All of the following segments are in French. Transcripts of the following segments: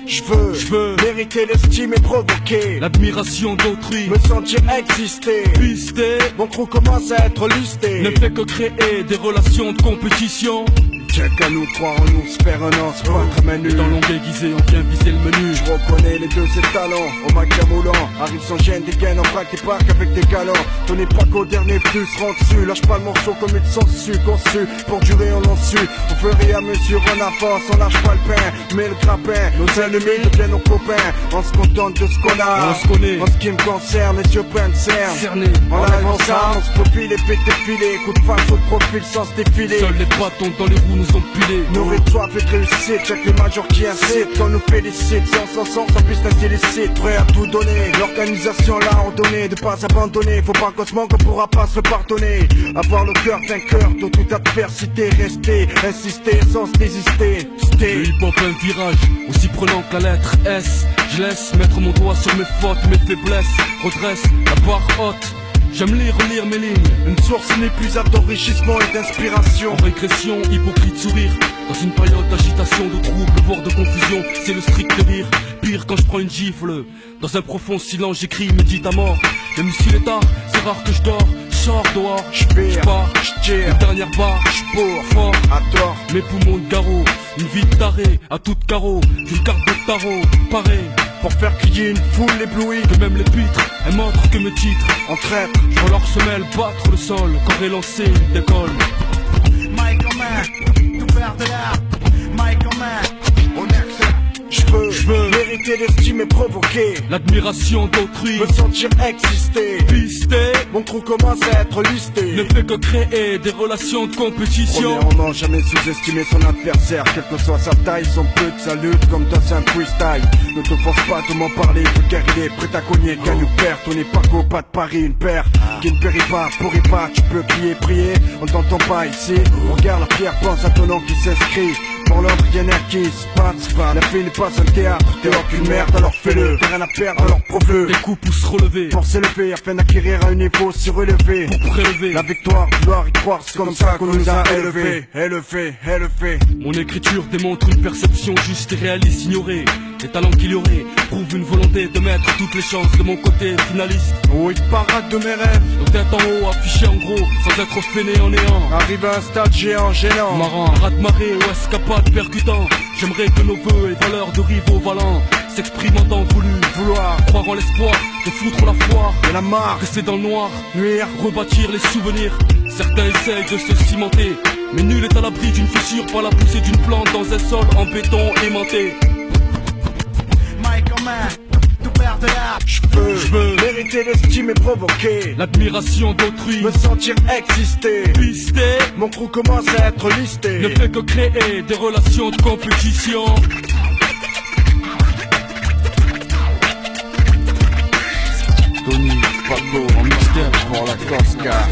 Je veux mériter l'estime et provoquer l'admiration d'autrui, me sentir exister. pisté, Mon crew commence à être listé. ne fait que créer des relations de compétition. Tiens qu'à nous croire en nous, se faire un an, c'est pas très menu. Et dans l'ongle aiguisé, on vient viser le menu. Je reconnais les deux étalons, au macamoulant. Arrive sans gêne, dégaine en vrac, tes parcs avec tes galants. Tenez pas qu'au dernier plus, rends dessus. Lâche pas le morceau comme une sangsue, conçu. Pour durer on l'en su, au fur et à mesure on avance. On lâche pas le pain, mais le grappin. Nos ennemis deviennent nos copains. On se contente de ce qu'on a, On se connaît. En ce qui me concerne, les yeux pleins de cernes. Cerné, En arrive ensemble, on se profile et fait défiler. Coup de face au profil sans se défiler. seuls les bâtons dans les roues nous ont pilés. Nourris de soif et de réussite, check les majors qui incitent. Qu'on nous félicite, si on s'en sort sans business illicite. Prêt à tout donner, l'organisation l'a ordonné. De pas abandonner, faut pas qu'on se manque, on pourra pas se le pardonner. Avoir le cœur vainqueur de toute adversité. Rester, insister sans se désister. Le hip-hop un virage, aussi prenant que la lettre S. Je laisse mettre mon doigt sur mes fautes, mes faiblesses. Redresse la barre haute, j'aime lire, relire mes lignes. Une source inépuisable d'enrichissement et d'inspiration. En régression, hypocrite sourire. Dans une période d'agitation, de troubles, voire de confusion, c'est le strict rire. Pire quand je prends une gifle. Dans un profond silence, j'écris, médite à mort. Même s'il est tard, c'est rare que je dors. Sors dehors, J'pars, j'tire, une dernière barre, j'pour fort. à tort. Mes poumons de garrot, une vie de taré, à toute carreau, une carte de tarot, pareil. Pour faire crier une foule éblouie. Que même les pitres, elles montrent que mes titres. En traître, Je vois leur semelle battre le sol, quand est lancé une décolle. Mike en main, tout faire de l'art. Mike en main, on excelle. je veux mériter l'estime et provoquer. L'admiration d'autrui, Me sentir exister. pisté, Mon crew commence à être listé. ne fait que créer des relations de compétition. Premièrement, jamais sous-estimer son adversaire. Quelle que soit sa taille, son peu de sa lutte, comme dans un freestyle. Ne te force pas de m'en parler, car il est prêt à cogner, gagne ou perte. On n'est pas qu'au pas de Paris, une paire qui ne périt pas, pourrit pas. Tu peux crier, prier, on t'entend pas ici. Regarde la pierre, pense à ton nom qui s'inscrit. Pour l'autre, y'en a qui se passe. La vie n'est pas un théâtre, t'es hors qu'une merde, alors fais-le. T'as rien à perdre, alors prouve-le. Des coups pour se relever, Pour s'élever, afin d'acquérir à un niveau surrelevé. pour prélever. La victoire, vouloir y croire, c'est comme ça qu'on nous a élevés. Élevés. Mon écriture démontre une perception juste et réaliste ignorée. Les talents qu'il y aurait prouvent une volonté de mettre toutes les chances de mon côté finaliste. Oui, parade de mes rêves. Nos têtes en haut, affichées en gros, sans être fainé en néant. Arrive à un stade géant, gênant. Marrant, raz-de-marée ou escapade percutant. J'aimerais que nos vœux et valeurs de rivaux valants s'expriment en temps voulu. Vouloir, Croire en l'espoir de foutre la foire. de la marque, Rester dans le noir, nuire. rebâtir les souvenirs. Certains essayent de se cimenter, mais nul est à l'abri d'une fissure par la poussée d'une plante dans un sol en béton aimanté. Mike en main, tout faire de l'art. Je veux mériter l'estime et provoquer. L'admiration d'autrui, Me sentir exister. pisté, Mon crew commence à être listé. ne fait que créer des relations de compétition. Tony, Paco, en mystère pour la Cosca.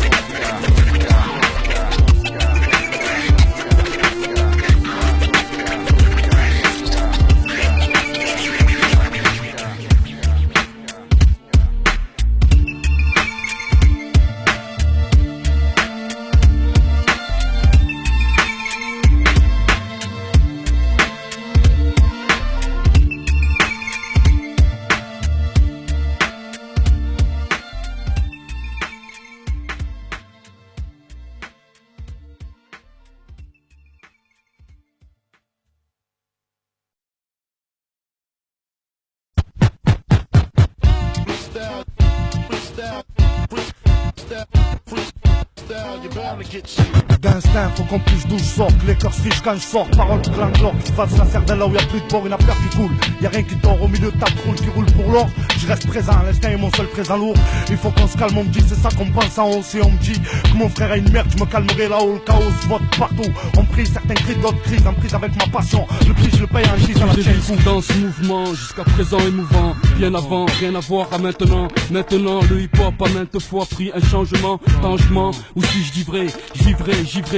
D'instinct, faut qu'on puisse d'où je sors, que les cœurs se fichent quand je sors. Parole de clan l'or, qui fasse la cervelle là où y'a plus de bord, une affaire qui coule. Y'a rien qui dort au milieu de ta croule qui roule pour l'or. Je reste présent, l'instinct est mon seul présent lourd. Il faut qu'on se calme, on me dit, c'est ça qu'on pense en haut. Si on me dit que mon frère a une merde, je me calmerai là-haut. Le chaos se vote partout. On prie, certains crient, d'autres crient, en prise avec ma passion. Le prix, je le paye en gis à la J'ai chaîne. vécu dans ce mouvement, jusqu'à présent émouvant. Bien avant, rien à voir à maintenant. Maintenant, le hip-hop a maintes fois pris un changement, changement. Ou si je vivrai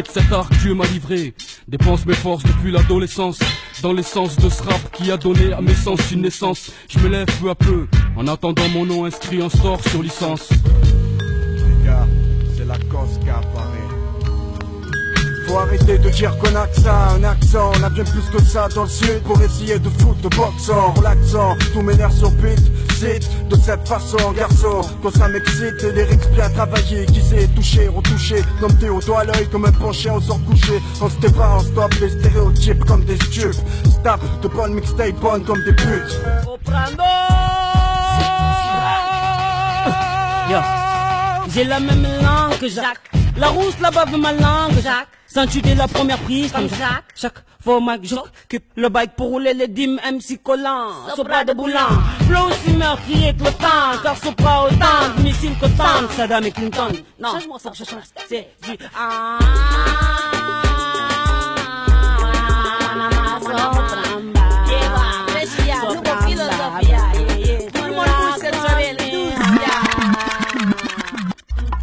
de cet art que Dieu m'a livré. Dépense mes forces depuis l'adolescence, dans l'essence de ce rap qui a donné à mes sens une naissance. Je me lève peu à peu, en attendant mon nom inscrit en store sur licence. Les gars, c'est la Cosca, pareil. Faut arrêter de dire qu'on a que ça, un accent. On a bien plus que ça dans le sud pour essayer de foutre de boxant. Relaxant, tout m'énerve sur beat. De cette façon, garçon, quand ça m'excite, les lyrics bien travaillés, qui sait toucher, retoucher, comme t'es au doigt à l'œil, comme un penché, on sort couché. On se débat, on stop les stéréotypes comme des stupes. Stop de bonnes mixtapes bonnes comme des putes. Yo, j'ai la même langue que Jacques. La rousse là-bas veut ma langue, Jacques. Sens-tu dès la première prise comme Jacques? Chaque fois Mike j'occupe le bike pour rouler les dîmes MC collant. Sopra de boulant, flow aussi meurtrier que le temps. Car Sopra autant de missiles que tant Saddam et Clinton. Non, c'est du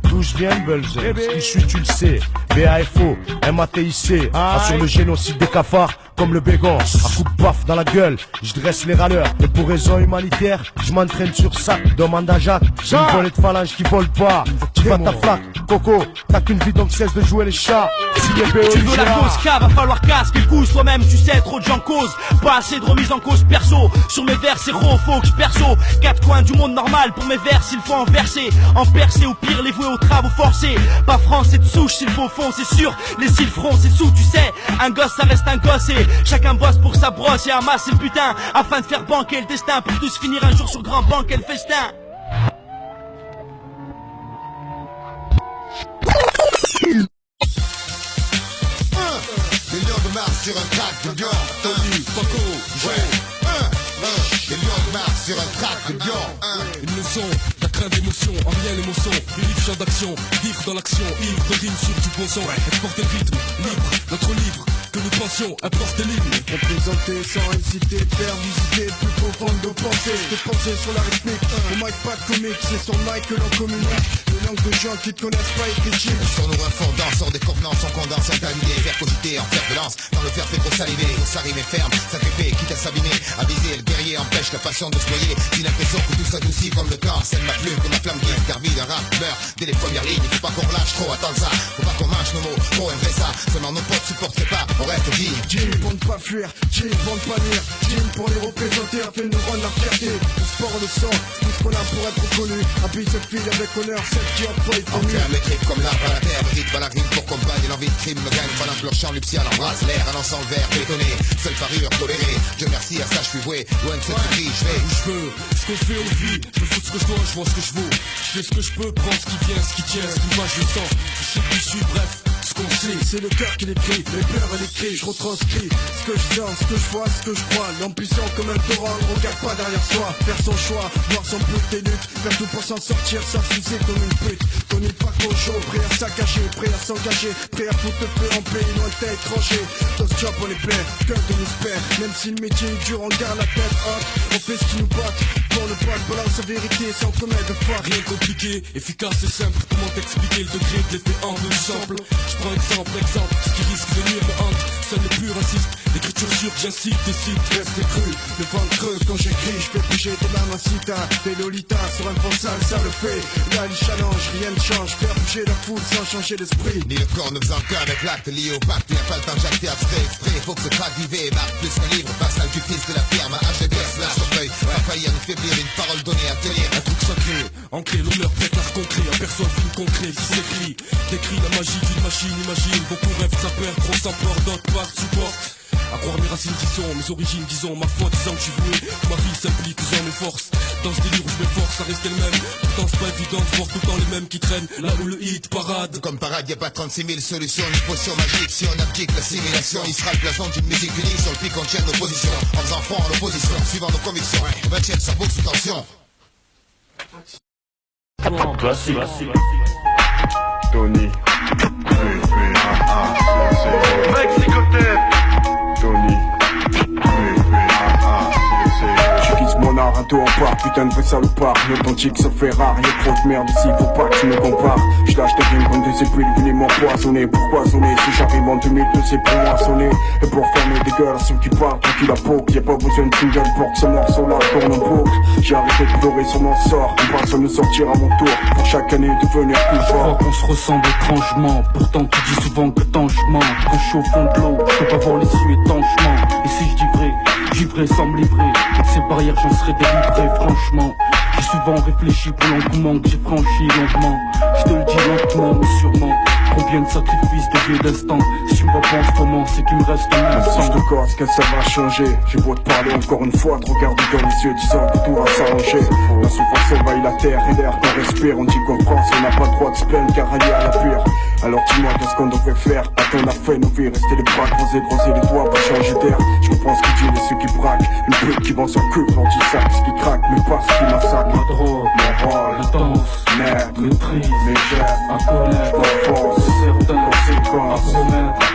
D'où je viens, Belzer, qui je suis, tu le sais. BAFO, MATIC, assure le génocide des cafards comme le bégon. À coup de baffe dans la gueule, je dresse les râleurs. Et pour raison humanitaire, je m'entraîne sur ça. Demande à Jacques, j'ai une volée de phalange qui vole pas. Tu vas ta flaque, Coco, t'as qu'une vie donc cesse de jouer les chats. Si les BO, tu veux la cause, va falloir casque et couche. Toi-même, tu sais, trop de gens causent. Pas assez de remise en cause perso. Sur mes vers, c'est faux que je perso. 4 coins du monde normal pour mes vers, s'il faut en verser. En percer, au pire, les vouer aux travaux forcés. Pas français de souche, s'il faut fond, c'est sûr. Les cils fronts, c'est sous, tu sais. Un gosse, ça reste un gosse et chacun bosse pour sa brosse et amasse le putain. Afin de faire banquer le destin. Pour tous finir un jour sur grand banc, quel festin. Des lions de Mars sur un track de Dior. Tony, Paco, des lions de Mars sur un track de Dior. Une leçon, la crainte d'émotion, en rien l'émotion. Des livres champ d'action, vivre dans l'action, ivre de rime sur du bon son. Exporter le rythme, libre, notre livre. Que nous pensions, importe l'hymne. Représenter sans inciter, faire visiter le plus profond de pensées. De penser sur la rythmique, au mic pas de comique, c'est sur le mic que l'on communique. Les langues de gens qui te connaissent pas et critiquent. Sur nos refondants, sort des convenances, on condense un terminé. Faire cogiter, en faire de lance, quand le fer fait trop saliver. Faut s'arrimer ferme, s'agripper, quitte à s'abîmer. Aviser, le guerrier empêche la passion de se noyer. J'ai l'impression que tout s'adoucit comme le temps. Celle ma plume, comme ma flamme vive, car vide un rap meurt dès les premières lignes. Il faut pas qu'on relâche trop, attendre ça. Faut pas qu'on mâche nos mots, trop aimerait ça. Seulement nos potes supporteraient pas, on reste digne. Jim pour ne pas fuir, Jim pour ne pas nuire, Jim pour les représenter afin de nous rendre la fierté. Le sport, le sang, tout ce qu'on a pour être reconnu. Habille cette fille avec honneur, celle qui offre les tenues. Enclair mes tripes comme l'arbre à la terre, rythme à la rime pour combattre et l'envie de crime me gagne pendant que leur chant nuptial embrasse l'air, annonçant le verre, bétonné, seule parure tolérée. Dieu merci, à ça je suis voué, loin de cette vie, je vais où je veux, ce qu'on fait on vit, je me fous de ce que je dois, je vois ce que je vaux. Je fais ce que je peux, prends ce qui vient, ce qui tient, ce qui va, je le sens. Je sais qui je suis, bref, ce qu'on sait. C'est le cœur qui l'écrit, les peurs et les cris, je retranscris ce que je sens, ce que je vois, ce que je crois. L'ambition comme un torrent, ne regarde pas derrière soi. Faire son choix, voir son but et lutte, faire tout pour s'en sortir, s'affuser comme une pute. Connais pas qu'au chaud, prêt à saccager, prêt à s'engager, prêt à foutre le feu en paix, loin de tête tranchée. Dans ce job on est plein, cœur de l'espère. Même si le métier est dur, on garde la tête haute. On fait ce qui nous botte, pour ne pas balance la vérité sans commettre de foi. Rien compliqué, efficace et simple. Comment t'expliquer le degré de l'effet en deux simple? Je prends exemple, ce qui risque de nuire me hante. Seul n'est plus raciste, l'écriture sûre, j'incite, décide. Reste cru, le ventre creux quand j'écris, je fais bouger des mamacita. Des Lolita sur un fond sale, ça le fait. Là il challenge, rien ne change, faire bouger la foule sans changer d'esprit. Ni le corps ne faisant qu'avec l'acte lié au pacte. Il n'y a pas le temps d'acter abstrait, exprès. Faut que ce track vivé marque plus qu'un livre. Passage du fils de la pierre, ma hache de glace, lâche sur feuille. Va faillir nous faiblir, une parole donnée à tenir. Un truc sacré, ancré, l'honneur peut-être l'art concret. Un personne film concret qui s'écrit. Décrit la magie d'une machine, imagine. Beaucoup rêvent sa peur, trop s'emporte, d'autres partent, supportent. À croire mes racines qui sont, mes origines disons, ma foi disant que je suis voué. Ma vie s'implique, usant mes forces. Dans ce délire où je m'efforce à rester le même. Pourtant c'est pas évident de voir tout le temps les mêmes qui traînent. Là où le hit parade. Comme parade, y'a pas 36 000 solutions, une potion magique. Si on applique l'assimilation, il sera le blason d'une musique unique. Sur le pic on tient nos positions, en faisant front en opposition, suivant nos convictions. On maintient le cerveau sous tension. Classique. Tony. Mexicotape. Tony. J'utilise mon art à tout en part, putain de vrai salopard. L'authentique ça fait rare, y'a trop de merde ici, faut pas que tu me compares. J'lâche des rimes comme des épluies, venez m'empoisonner. Pourquoi sonner si j'arrive en 2002 c'est pour moissonner. Et pour fermer des gueules à ceux qui parlent, tranquille à poke. Y'a pas besoin de single pour que ce morceau là tourne en boucle. J'ai arrêté de pleurer sur mon sort, on passe à me sortir à mon tour. Pour pour chaque année devenir plus Je crois fort. qu'on se ressemble étrangement. Pourtant tu dis souvent que tant je mens. Quand je suis au fond de l'eau, je peux pas voir l'issue étanchement. Et si je dis vrai, j'y sans me livrer. Et de ces barrières j'en serais délivré franchement. J'ai souvent réfléchi pour l'engouement que j'ai franchi longuement. Je te le dis lentement mais sûrement. Combien de sacrifices de vieux destin. Si tu me vois pas en ce moment, c'est qu'il me reste un Même si je instant. te casse que ça va changer. J'ai beau te parler encore une fois, te regarder dans les yeux disant que tout va s'arranger. La souffrance envahit la terre et l'air qu'on respire. On dit qu'en France on n'a pas le droit de se plaindre car ailleurs à la pire. Alors dis-moi qu'est-ce qu'on devrait faire. Attends on a fait nos vies, rester les bras croisés, croiser les doigts, pas changer d'air. Je comprends ce qu'ils disent et ceux qui braquent. Une pute qui vend son cul, l'anti-sac, ce qui craque, mais pas ce qui massacre. Ma drogue, Mon rôle, intense, merde, maîtrise, mes gestes, à connaître, ma force, certains, à conséquences. promettre.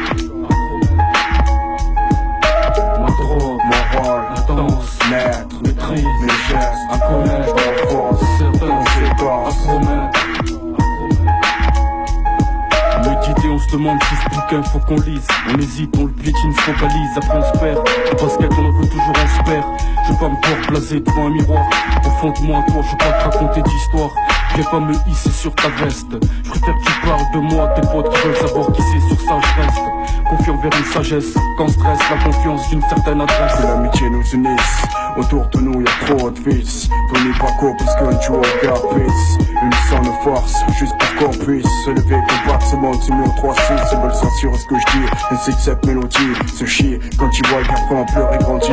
Ma drogue, Mon rôle, intense, maître, maîtrise, mes gestes, à connaître, ma force, certains, à conséquences. promettre. Méditer, on se demande si ce bouquin faut qu'on lise. On hésite, on le piétine, se focalise, après on se perd. Le basket, on en veut toujours, on se perd. Je veux pas me voir blasé devant un miroir. Au fond de moi, toi, je veux pas te raconter d'histoire. Viens pas me hisser sur ta veste. Je préfère que tu parles de moi, tes potes qui veulent savoir qui c'est, sur ça je reste. Confiant vers une sagesse, qu'en stress, la confiance d'une certaine adresse. Que l'amitié nous unisse. Autour de nous y'a trop de vices. Tony Paco parce qu'un duo caprice. Unissons nos forces juste pour qu'on puisse se lever, combattre ce monde. C'est mieux au 3-6, ils veulent sentir ce que je dis. Ainsi que cette mélodie se chie quand tu vois qu'après on pleure et grandit.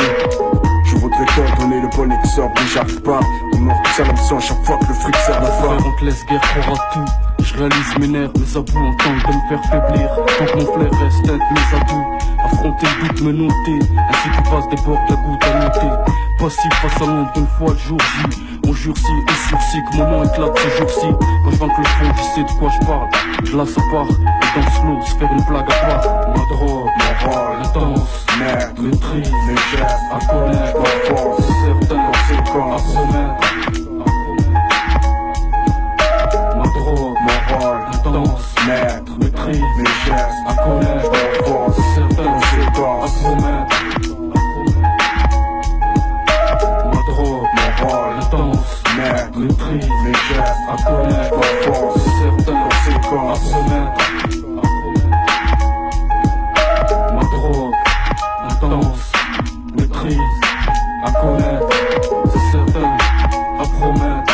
Je voudrais te donner le bon exemple mais j'arrive pas. On meurt tous à l'hameçon chaque fois que le fric sert la Frère, fin. on te laisse guère croire à tout. Je réalise mes nerfs, mes abous en tentent de me faire faiblir. Tant que mon flair reste un de mes atouts. Affronter le doute, me noter. Ainsi que passe des portes, la goutte à noter. Passif face à l'ombre d'une fois le jour J. On jurcit et sursit que mon nom éclate ces jours-ci. Quand je vaincre le fond, je sais de quoi je parle. Je laisse à part et dans slow, se faire une blague à part. Ma drogue, Mon rôle, intense, maître, maîtrise, mes gestes, à connaître, ma force, certains, à conséquences. promettre. Ma drogue, Mon rôle, intense, maître, maîtrise, mes gestes, à connaître, ma force, certains, à conséquences. promettre. Ma drogue, Mon rôle, intense, maître, maîtrise, mes gestes, à connaître, ma force, certains, à conséquences. promettre. Ma drogue, intense, maîtrise, à connaître, c'est certain, à promettre.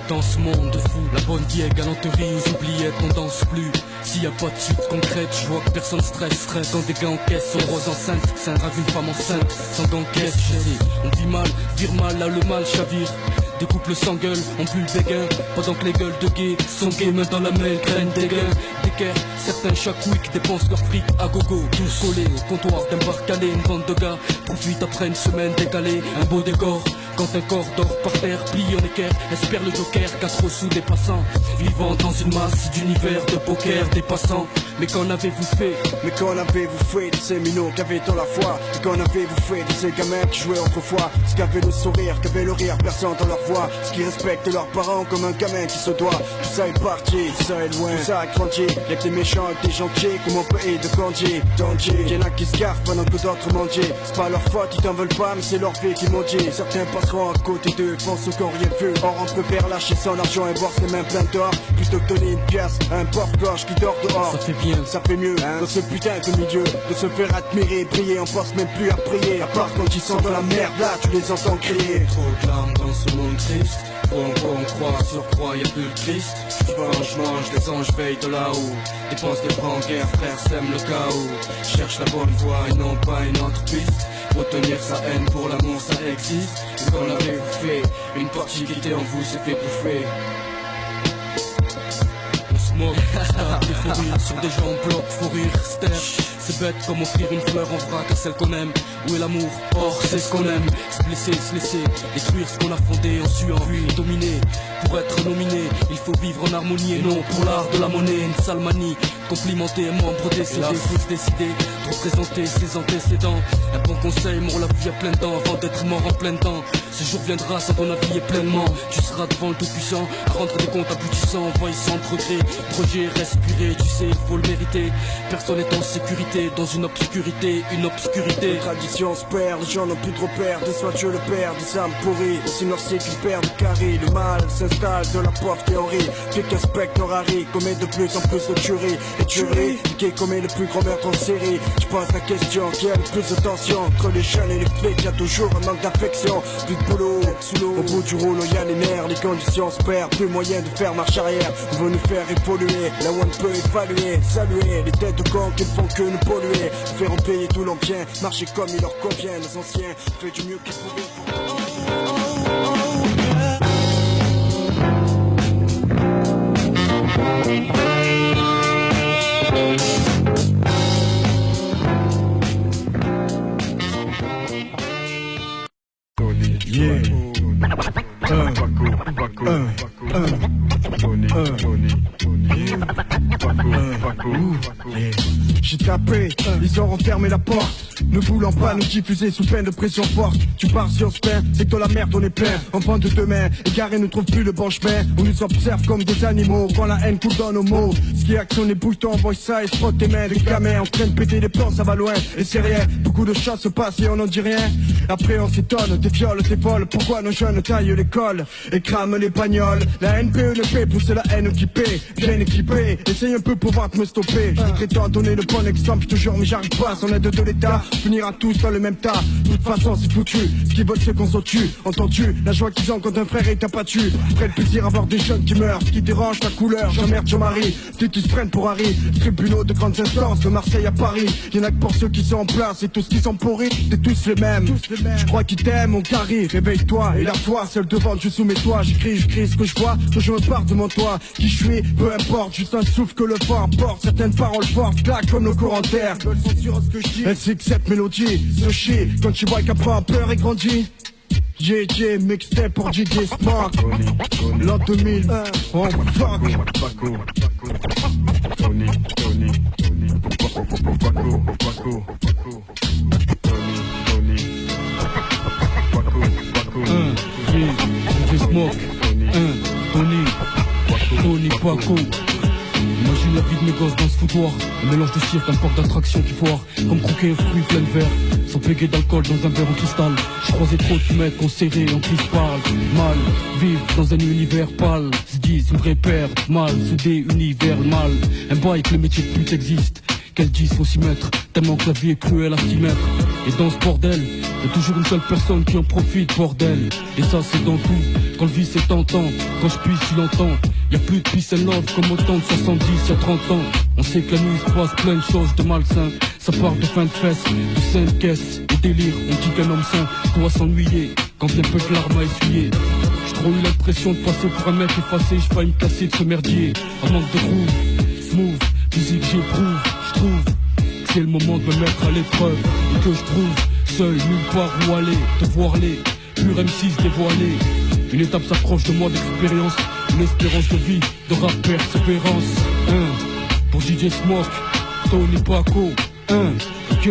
Dans ce monde de fou, la bonne vieille galanterie aux oubliettes, on danse plus. S'il y a pas de suite concrète, je vois que personne stresse. Quand des gars en caisse sont roses enceintes, c'est un rêve d'une femme enceinte. Sans gants en caisse, je sais, on vit mal, vire mal, là le mal chavire. Des couples s'engueulent, on pue le béguin. Pendant que les gueules de gays sont gays, main dans la main, craignent des gains. D'équerre, certains chaque week dépensent leur fric à gogo. Tous collés au comptoir d'un bar calé, une bande de gars profitent après une semaine décalée. Un beau décor, quand un corps dort par terre, plié en équerre, espère le joker, 4 sous des passants. Vivant dans une masse d'univers de poker des passants. Mais qu'en avez-vous fait? Mais qu'en avez-vous fait de ces minots qui avaient tant la foi? Et qu'en avez-vous fait de ces gamins qui jouaient autrefois? Ce qu'avaient le sourire, qu'avait le rire perçant dans leur voix. Ce qui respectent leurs parents comme un gamin qui se doit. Tout ça est parti, tout ça est loin, tout ça est grandi. Y'a que des méchants et des gentils, comme on peut et de Gandhi. Y'en a qui se gaffent pendant que d'autres mangent. C'est pas leur faute, ils t'en veulent pas, mais c'est leur vie qui m'ont dit. Certains passeront à côté d'eux, pensent qu'on rien vu. Or on préfère lâcher son argent et voir ses mains pleines d'or plutôt que donner une pièce à un porte-gorge qui dort dehors. Ça fait bien, Ça fait mieux dans ce putain de milieu de se faire admirer, briller, on pense même plus à prier. À part quand ils sont dans la merde, là tu les entends crier. trop de larmes dans ce monde triste. Faut encore on croit, sur croix y'a plus le Christ. Je mange, les anges veillent de là-haut. Dépense des francs, guerre, frère, sème le chaos. Cherche la bonne voie et non pas une autre piste. Retenir sa haine pour l'amour, ça existe. Et qu'en avez-vous fait? Une partie qui était en vous s'est fait bouffer. On se moque, tape, il faut rire sur des gens blocs, faut rire, ster. C'est bête comme offrir une fleur en vrac à celle qu'on aime. Où est l'amour? Or c'est ce qu'on aime. Se blesser, se laisser, détruire ce qu'on a fondé en suant, puis dominer. Pour être nominé, il faut vivre en harmonie et non pour l'art de la monnaie. Une sale manie, complimenter un membre décédé. Faut se décider de représenter ses antécédents. Un bon conseil, mord la vie à plein temps avant d'être mort en plein temps. Ce jour viendra sans ton avis et pleinement. Tu seras devant le tout-puissant, à rendre des comptes aboutissants, envahissant de regrets. Projet, respirer, tu sais, il faut le mériter. Personne n'est en sécurité, dans une obscurité, une obscurité. Les traditions se perdent, les gens n'ont plus de repères. Des soit Dieu le père, des âmes pourries. Au silencieux qu'ils perdent de carré. Le mal s'installe de la pauvre théorie. Quelques spectres raris commet de plus en plus de tueries. Et tueries, qui commet le plus grand meurtre en série. Je pose la question, qui a le plus de tension entre les jeunes et les flics? Y'a toujours un manque d'affection. Plus de boulot, sous l'eau. Au bout du rouleau, y'a les nerfs, les conditions se perdent. Plus moyen de faire marche arrière. On veut nous faire évoluer, là où on peut évaluer, saluer les têtes de con qui ne font que nous polluer. Faire en payer tout l'on vient, marcher comme il leur convient. Les anciens fait du mieux qu'ils pouvaient. Yeah. J'ai tapé, ils ont refermé la porte, ne voulant pas nous diffuser sous peine de pression forte. Tu pars si on se peint, c'est que dans la merde on est plein. On prend de deux mains, égarés ne trouve plus le bon chemin. On nous observe comme des animaux, quand la haine coule dans nos mots. Ce qui actionne les boutons, envoie ça et se frotte tes mains. Des gamins en train de péter les plans, ça va loin. Et c'est rien, beaucoup de choses se passent et on n'en dit rien. Après on s'étonne, t'es violes, t'es folles. Pourquoi nos jeunes taillent l'école et crament les bagnoles? La NPE pousse la haine qui paie, bien équipé. Essaye un peu pour voir me stopper. Je voudrais t'en donner le bon exemple, je te jure mais j'arrive pas. Sans aide de l'État, finira tous dans le même tas. De toute façon c'est foutu, ce qu'ils veulent c'est qu'on s'en tue. Entends-tu la joie qu'ils ont quand un frère est abattu? Après le plaisir à voir des jeunes qui meurent, ce qui dérange la couleur. J'emmerde Jean-Marie, ceux qui se prennent pour Harry. Tribunaux de grandes instances, de Marseille à Paris. Y'en a que pour ceux qui sont en place et tous qui sont pourris. T'es tous les mêmes, je crois qu'ils t'aiment mon carré. Réveille-toi et la foi, seul devant je soumets toi. J'écris ce que je vois, que je me pars de mon toit. Qui je suis, peu importe, juste un souffle que le vent emporte. Certaines paroles fortes, claquent comme nos courants d'air. Ainsi que cette mélodie se chie quand tu vois qu'après un peur et grandit. JJ mixtape pour DJ Smoke. L'an 2001, on fuck. DJ Smoke, Tony Paco. Imagine la vie de mes gosses dans ce foutoir. Un mélange de cirque, un parc d'attraction qui foire. Comme croquer un fruit plein de verre, sans péguer d'alcool dans un verre en cristal. Je croisais trop de mecs en serré, en crise parle. Mal, vivre dans un univers pâle. Se disent une vraie paire, mal, soudé, univers mal. Un bail que le métier de pute existe. Qu'elle dise faut s'y mettre, tellement que la vie est cruelle à s'y mettre. Et dans ce bordel, y'a toujours une seule personne qui en profite, bordel. Et ça c'est dans tout, quand le vice est tentant. Quand je puisse tu l'entends, y'a plus de peace and love comme au temps de 70, y'a 30 ans. On sait que la nuit se passe plein de choses de malsains. Ça part de fin de fesse, de sainte caisse, et délire. On dit qu'un homme sain doit s'ennuyer quand vient peu de larmes à essuyer. J'ai trop eu l'impression de passer pour un mec effacé. J'ai failli me casser de ce merdier, un manque de groove, smooth, musique j'éprouve. Je trouve que c'est le moment de me mettre à l'épreuve. Et que je trouve seul nulle part où aller. De voir les purs M6 dévoilés. Une étape s'approche de moi d'expérience. Une espérance de vie, de rap persévérance. Pour DJ Smoke, Tony Paco. Ok.